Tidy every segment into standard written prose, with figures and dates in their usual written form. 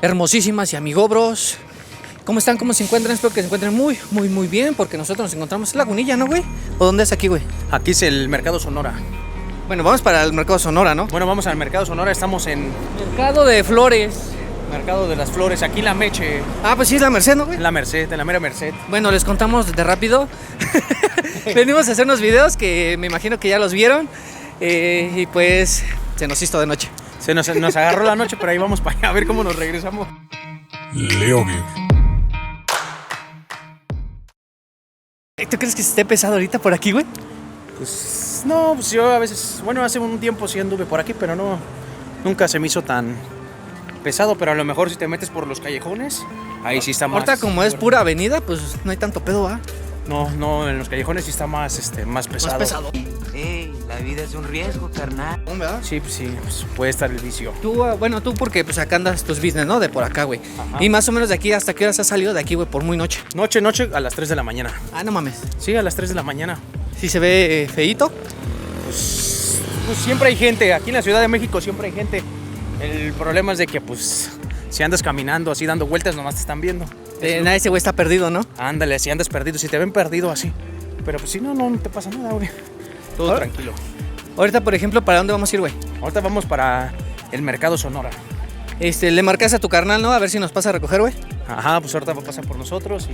hermosísimas y amigobros. ¿Cómo están? ¿Cómo se encuentran? Espero que se encuentren muy bien, porque nosotros nos encontramos en Lagunilla, ¿no, güey? ¿O dónde es aquí, güey? Aquí es el Mercado Sonora. Bueno, vamos para el Mercado Sonora, ¿no? Bueno, vamos al Mercado Sonora, estamos en Mercado de Flores. Mercado de las Flores, aquí La Meche. Ah, pues sí, es la Merced, ¿no, güey? En la Merced, en la mera Merced. Bueno, les contamos de rápido. Venimos a hacer unos videos que me imagino que ya los vieron. Y pues se nos hizo de noche. Se nos agarró la noche, pero ahí vamos para allá a ver cómo nos regresamos. Leo Geek. ¿Tú crees que se esté pesado ahorita por aquí, güey? Pues no, pues yo a veces, bueno, hace un tiempo sí anduve por aquí, pero no, nunca se me hizo tan pesado, pero a lo mejor si te metes por los callejones, ahí sí está más. Ahorita como es pura avenida, pues no hay tanto pedo, ¿ah? No, en los callejones sí está más pesado. Más pesado. Ey, la vida es un riesgo, carnal. ¿Verdad? Sí, pues puede estar el vicio. Tú, bueno, tú porque pues acá andas tus business, ¿no? De por acá, güey. Ajá. Y más o menos de aquí, ¿hasta qué horas has salido de aquí, güey? Por muy noche. Noche a las 3 de la mañana. Ah, no mames. Sí, a las 3 de la mañana. ¿Sí se ve feíto? Pues siempre hay gente, aquí en la Ciudad de México siempre hay gente. El problema es de que pues si andas caminando así dando vueltas nomás te están viendo. Nadie, ese güey está perdido, ¿no? Ándale, si andas perdido, si te ven perdido así. Pero pues si no te pasa nada, güey. Todo Ahora- tranquilo. Ahorita, por ejemplo, ¿para dónde vamos a ir, güey? Ahorita vamos para el Mercado Sonora. Le marcas a tu carnal, ¿no? A ver si nos pasa a recoger, güey. Ajá, pues ahorita va a pasar por nosotros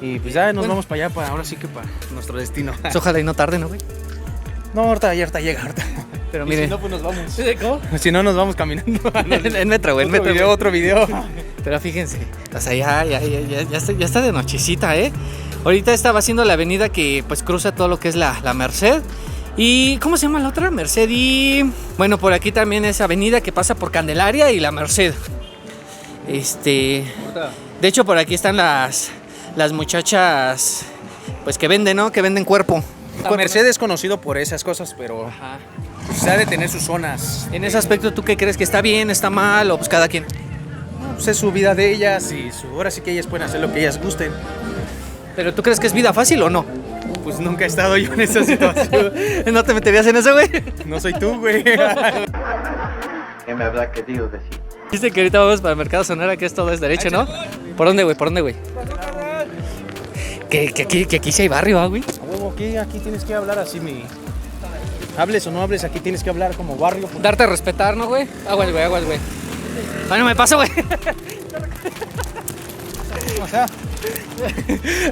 y pues ya nos Bueno. vamos para allá, ahora sí que para nuestro destino. Pues ojalá y no tarde, ¿no, güey? No, ahorita llega, ahorita. Pero Y miren. si no, pues nos vamos. ¿Cómo? Si no, nos vamos caminando. En metro, güey, en metro. güey. Otro video. Pero fíjense, o sea, ya está de nochecita, ¿eh? Ahorita estaba haciendo la avenida que pues cruza todo lo que es la Merced. ¿Y cómo se llama la otra? Merced y... Bueno, por aquí también es avenida que pasa por Candelaria y la Merced. De hecho, por aquí están las muchachas, pues que venden, ¿no? Que venden cuerpo. La Merced es conocido por esas cosas, pero Ajá. pues ha de tener sus zonas. En ese aspecto, ¿tú qué crees? ¿Que está bien, está mal o pues cada quien? Pues es su vida de ellas y ahora sí que ellas pueden hacer lo que ellas gusten. ¿Pero tú crees que es vida fácil o no? Pues nunca he estado yo en esa situación. ¿No te meterías en eso, güey? No soy tú, güey. ¿Qué me habrá querido decir? Viste que ahorita vamos para el Mercado Sonora, que es todo es derecho, ¿no? ¿Por dónde, güey? ¿Por dónde, güey? Que aquí sí hay barrio, ¿ah, güey? A huevo, aquí tienes que hablar así, Hables o no hables, aquí tienes que hablar como barrio. Darte a respetar, ¿no, güey? Aguas, güey. Bueno, me paso, güey. O sea,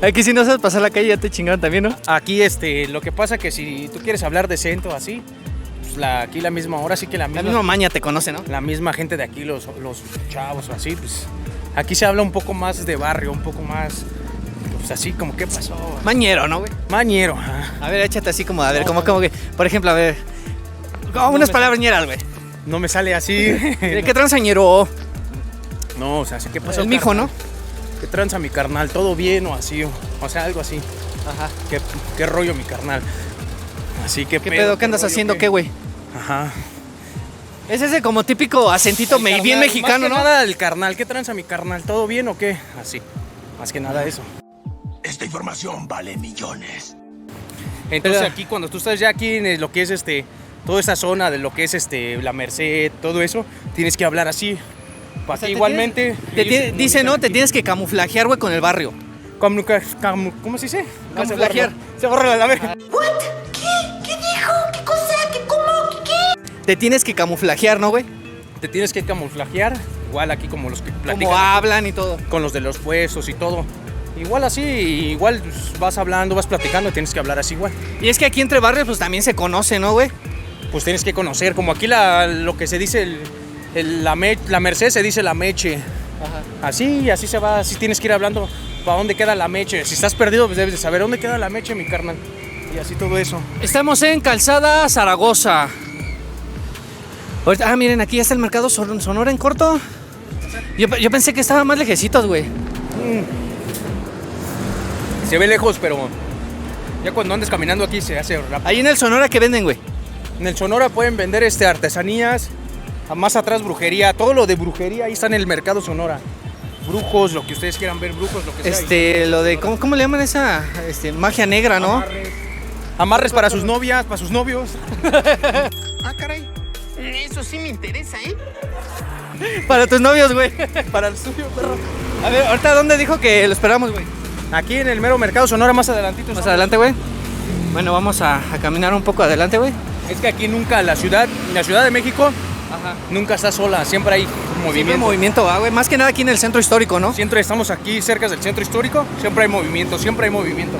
Aquí si no sabes pasar la calle ya te chingaron también, ¿no? aquí lo que pasa que si tú quieres hablar decente o así, pues aquí la misma, ahora sí que La misma maña te conoce, ¿no? la misma gente de aquí, los chavos o así, pues aquí se habla un poco más de barrio, un poco más, pues así como, ¿qué pasó? Mañero, ¿no, güey? Mañero, ajá. A ver, échate así como, a ver, como que, por ejemplo, a ver, como unas palabras ñeras, güey. No me sale así. ¿Qué transañero? No, o sea, ¿qué pasó? El mijo, ¿no? ¿Qué tranza mi carnal? ¿Todo bien o así? O sea, algo así. Ajá. ¿Qué rollo mi carnal? Así que ¿Qué pedo? ¿Qué andas rollo, haciendo? ¿Qué, güey? Ajá. Es ese como típico acentito bien Carnal, mexicano, más que ¿no? nada el carnal, ¿qué tranza mi carnal? ¿Todo bien o qué? Así. Más que nada eso. Esta información vale millones. Entonces Pero- aquí cuando tú estás ya aquí en lo que es toda esa zona de lo que es la Merced, todo eso, tienes que hablar así. O sea, Igualmente. dice, ¿no? Te tienes que camuflajear, güey, con el barrio. ¿Cómo se dice? Camuflajear. Se borra la verga. Te tienes que camuflajear, ¿no, güey? Te tienes que camuflajear, igual aquí como los que platican. Como hablan y todo. Con los de los puestos y todo. Igual así, igual pues, vas hablando, vas platicando, tienes que hablar así igual. Y es que aquí entre barrios, pues también se conoce, ¿no, güey? Pues tienes que conocer, como aquí lo que se dice, la Merced se dice la Meche. Ajá. Así se va, así tienes que ir hablando para dónde queda la Meche. Si estás perdido, pues debes de saber dónde queda la Meche, mi carnal. Y así todo eso. Estamos en Calzada Zaragoza. Miren, aquí ya está el Mercado Sonora en corto. Yo pensé que estaba más lejecitos, güey. Se ve lejos, pero ya cuando andes caminando aquí se hace rápido. Ahí en el Sonora, ¿qué venden, güey? En el Sonora pueden vender artesanías, más atrás brujería, todo lo de brujería, ahí está en el Mercado Sonora. Brujos, lo que ustedes quieran ver, brujos, lo que sea. Lo de, ¿cómo le llaman esa? Magia negra, ¿no? Amarres para sus novias, para sus novios. Ah, caray. Eso sí me interesa, ¿eh? Para tus novios, güey. Para el suyo, perro. A ver, ahorita ¿dónde dijo que lo esperamos, güey? Aquí en el mero mercado Sonora, más adelantito. Más adelante, güey. Bueno, vamos a caminar un poco adelante, güey. Es que aquí nunca la Ciudad de México Ajá. nunca está sola, siempre hay movimiento. Movimiento, güey. Más que nada aquí en el centro histórico, ¿no? Siempre estamos aquí cerca del centro histórico, siempre hay movimiento, siempre hay movimiento.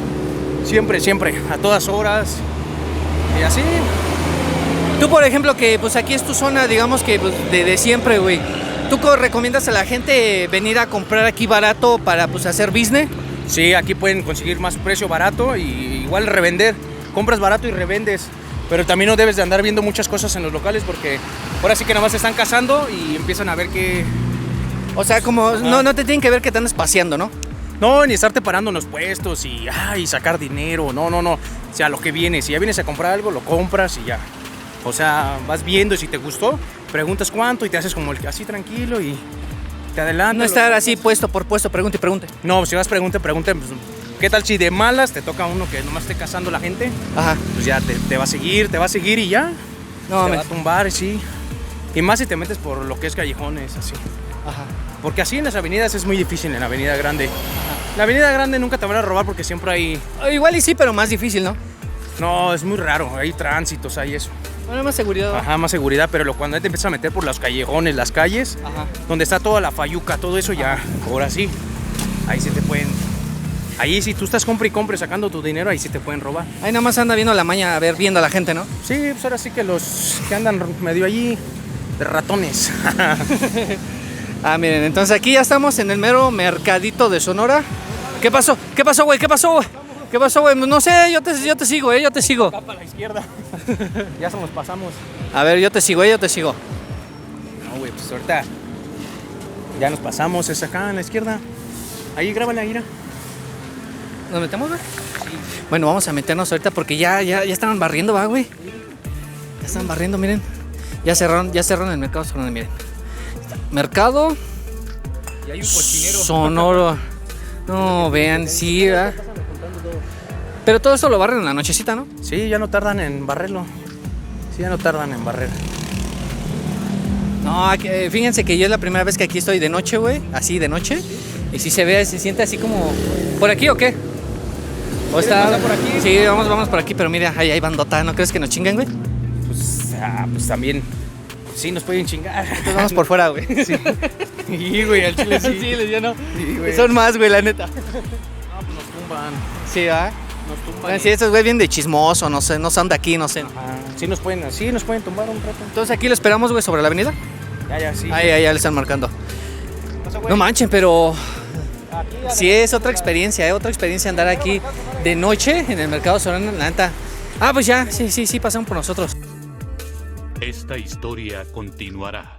Siempre, siempre, a todas horas. Y así. Tú, por ejemplo, que pues aquí es tu zona, digamos que pues, de siempre, güey. ¿Tú recomiendas a la gente venir a comprar aquí barato para pues hacer business? Sí, aquí pueden conseguir más precio barato y igual revender. Compras barato y revendes. Pero también no debes de andar viendo muchas cosas en los locales porque ahora sí que nada más se están casando y empiezan a ver que... O sea, como no te tienen que ver que te andas paseando, ¿no? No, ni estarte parando en los puestos y sacar dinero. No. O sea, lo que viene. Si ya vienes a comprar algo, lo compras y ya. O sea, vas viendo y si te gustó, preguntas cuánto y te haces como el así tranquilo y te adelantas. No estar así puesto por puesto, pregunte y pregunte. No, si vas pregunte, pues, ¿qué tal si de malas te toca uno que nomás esté cazando la gente? Ajá. Pues ya te va a seguir y ya. No, te va a tumbar, sí. Y más si te metes por lo que es callejones, así. Ajá. Porque así en las avenidas es muy difícil, en la avenida grande. En la avenida grande nunca te van a robar porque siempre hay... Igual y sí, pero más difícil, ¿no? No, es muy raro, hay tránsitos, hay eso. Bueno, más seguridad. Ajá, más seguridad, pero cuando te empiezas a meter por los callejones, las calles, Ajá. donde está toda la fayuca, todo eso ya, ahora sí, ahí sí te pueden... Ahí si tú estás compra y compra sacando tu dinero, ahí sí te pueden robar. Ahí nada más anda viendo la maña, a ver, viendo a la gente, ¿no? Sí, pues ahora sí que los que andan medio allí de ratones. Ah, miren, entonces aquí ya estamos en el mero mercadito de Sonora. ¿Qué pasó? ¿Qué pasó, güey? ¿Qué pasó, güey? ¿Qué pasó, güey? No sé, yo te sigo, yo te sigo. Acá para la izquierda. Ya se nos pasamos. A ver, yo te sigo, yo te sigo. No, güey, pues ahorita ya nos pasamos, es acá en la izquierda. Ahí, grábala, mira. ¿Nos metemos, güey? Bueno, vamos a meternos ahorita porque ya estaban barriendo, va, güey. Ya están barriendo, miren. Ya cerraron el mercado Sonora, miren. Mercado Y hay un cochinero. Sonoro. No, vean, sí, ¿verdad? Pero todo esto lo barren en la nochecita, ¿no? Sí, ya no tardan en barrerlo. Sí, ya no tardan en barrer. No, fíjense que yo es la primera vez que aquí estoy de noche, güey. Así, de noche. Y si se ve, se siente así como... ¿Por aquí o qué? ¿O está pasar por aquí? Sí, vamos por aquí, pero mira, ahí hay bandota. ¿No crees que nos chingan, güey? Pues también. Sí, nos pueden chingar. Entonces vamos por fuera, güey. Sí. Sí, güey, al chile sí. Sí, les no. Sí, güey. Son más, güey, la neta. No, pues nos tumban. Sí, ¿verdad? Nos tumban. Bueno, sí, estos güey vienen de chismoso, no sé, no son de aquí, no sé. Sí nos pueden tumbar un rato. Entonces aquí lo esperamos, güey, sobre la avenida. Ya, sí. Ahí, ya le están marcando. Pasa, güey. No manchen, pero Aquí, sí es otra experiencia, andar aquí de noche en el mercado Sonora, la neta. Ah, pues ya, sí, pasaron por nosotros. Esta historia continuará.